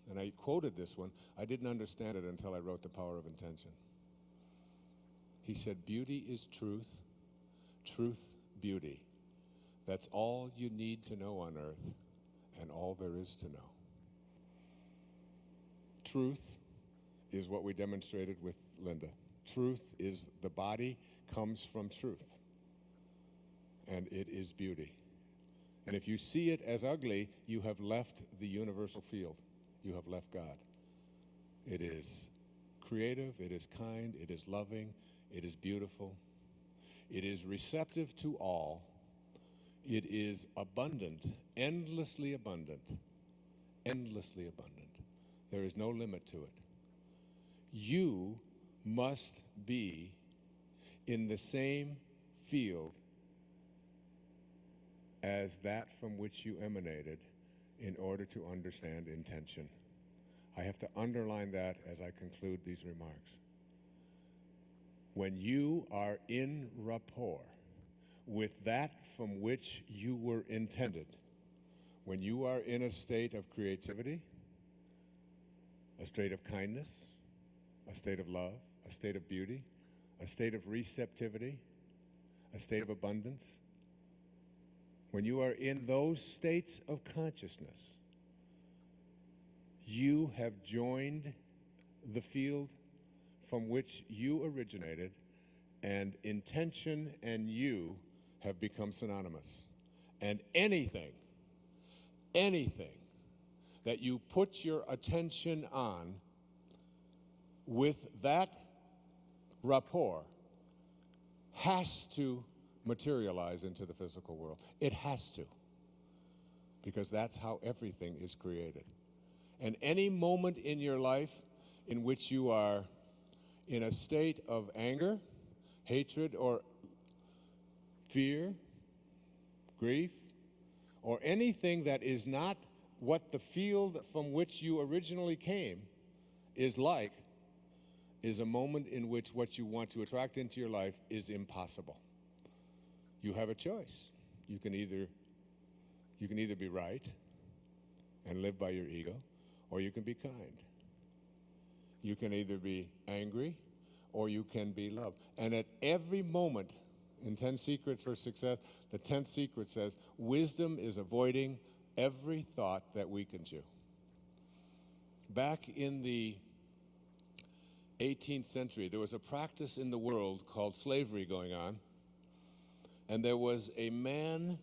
S2: And I quoted this one. I didn't understand it until I wrote The Power of Intention. He said, beauty is truth, truth, beauty. That's all you need to know on earth, and all there is to know. Truth is what we demonstrated with Linda. Truth is the body comes from truth, and it is beauty. And if you see it as ugly, you have left the universal field. You have left God. It is creative, it is kind, it is loving, it is beautiful, it is receptive to all, it is abundant, endlessly abundant, endlessly abundant. There is no limit to it. You must be in the same field as that from which you emanated in order to understand intention. I have to underline that as I conclude these remarks. When you are in rapport with that from which you were intended, when you are in a state of creativity, a state of kindness, a state of love, a state of beauty, a state of receptivity, a state of abundance, when you are in those states of consciousness, you have joined the field from which you originated, and intention and you have become synonymous. And anything that you put your attention on with that rapport has to materialize into the physical world. It has to, because that's how everything is created. And any moment in your life in which you are in a state of anger, hatred, or fear, grief, or anything that is not what the field from which you originally came is like, is a moment in which what you want to attract into your life is impossible. You have a choice. You can either be right and live by your ego, or you can be kind. You can either be angry or you can be love. And at every moment, in 10 Secrets for Success, the 10th secret says, wisdom is avoiding every thought that weakens you. Back in the 18th century, there was a practice in the world called slavery going on, and there was a man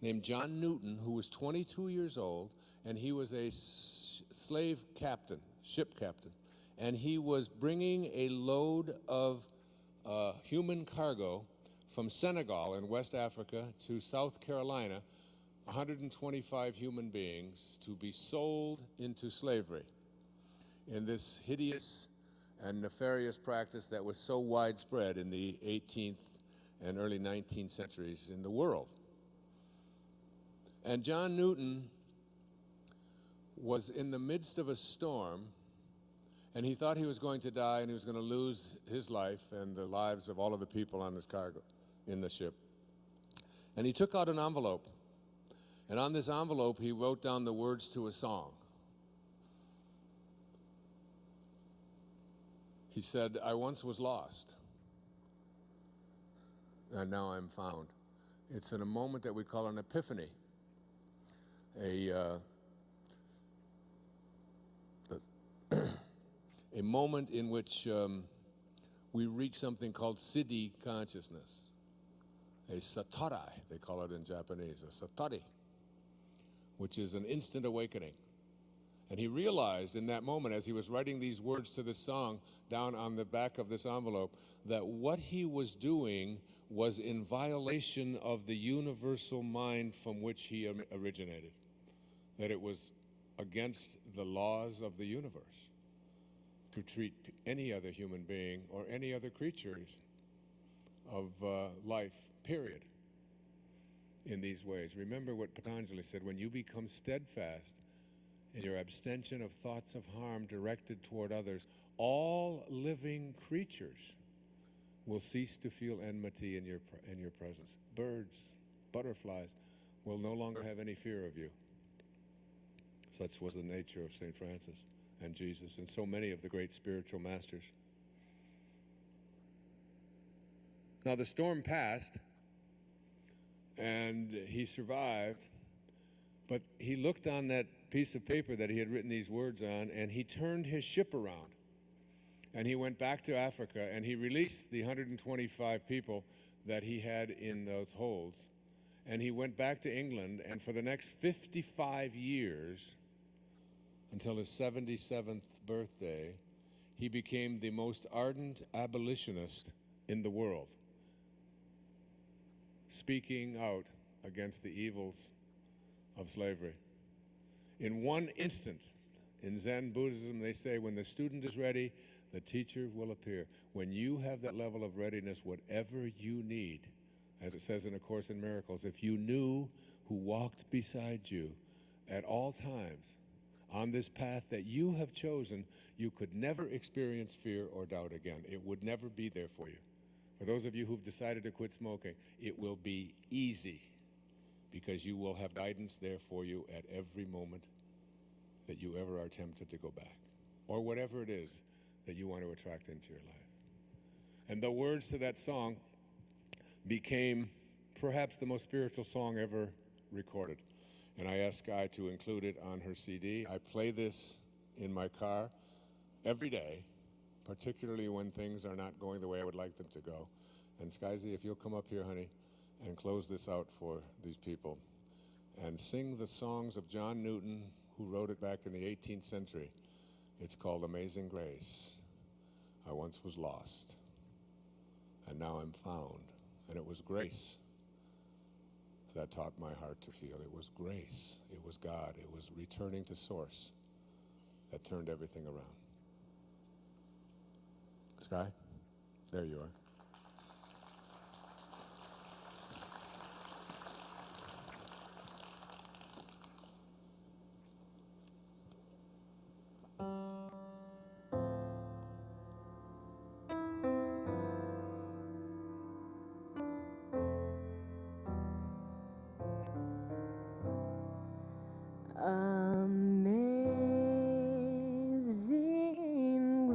S2: named John Newton who was 22 years old, and he was a slave captain, ship captain, and he was bringing a load of human cargo from Senegal in West Africa to South Carolina, 125 human beings to be sold into slavery in this hideous and nefarious practice that was so widespread in the 18th and early 19th centuries in the world. And John Newton was in the midst of a storm, and he thought he was going to die and he was going to lose his life and the lives of all of the people on this cargo in the ship. And he took out an envelope, and on this envelope he wrote down the words to a song. He said, I once was lost, and now I'm found. It's in a moment that we call an epiphany, a moment in which we reach something called siddhi consciousness, a satori, they call it in Japanese, a satori, which is an instant awakening. And he realized in that moment, as he was writing these words to this song down on the back of this envelope, that what he was doing was in violation of the universal mind from which he originated, that it was against the laws of the universe to treat any other human being or any other creatures of life, period, in these ways. Remember what Patanjali said, when you become steadfast in your abstention of thoughts of harm directed toward others, all living creatures will cease to feel enmity in your presence. Birds, butterflies will no longer have any fear of you. Such was the nature of St. Francis and Jesus and so many of the great spiritual masters. Now the storm passed and he survived, but he looked on that piece of paper that he had written these words on, and he turned his ship around and he went back to Africa and he released the 125 people that he had in those holds, and he went back to England, and for the next 55 years, until his 77th birthday, he became the most ardent abolitionist in the world, speaking out against the evils of slavery. In one instant, in Zen Buddhism, they say, when the student is ready, the teacher will appear. When you have that level of readiness, whatever you need, as it says in A Course in Miracles, if you knew who walked beside you at all times on this path that you have chosen, you could never experience fear or doubt again. It would never be there for you. For those of you who've decided to quit smoking, it will be easy, because you will have guidance there for you at every moment that you ever are tempted to go back, or whatever it is that you want to attract into your life. And the words to that song became perhaps the most spiritual song ever recorded. And I asked Guy to include it on her CD. I play this in my car every day, particularly when things are not going the way I would like them to go. And Skyzy, if you'll come up here, honey, and close this out for these people and sing the songs of John Newton, who wrote it back in the 18th century. It's called Amazing Grace. I once was lost, and now I'm found. And it was grace that taught my heart to feel. It was grace. It was God. It was returning to source. that turned everything around. Sky, there you are.
S1: Amazing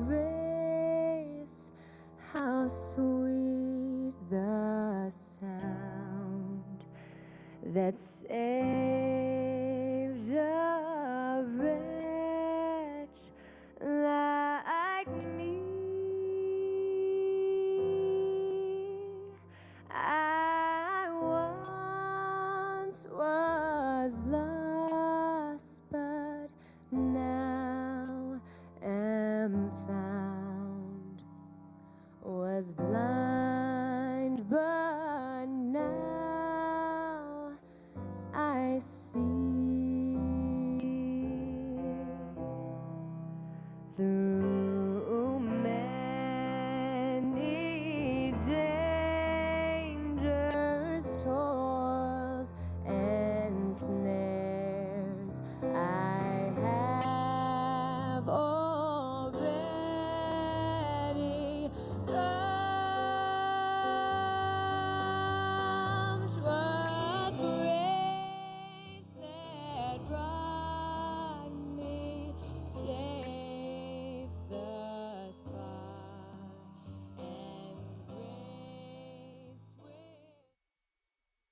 S1: grace, how sweet the sound that saved a wretch like me. I once was lost,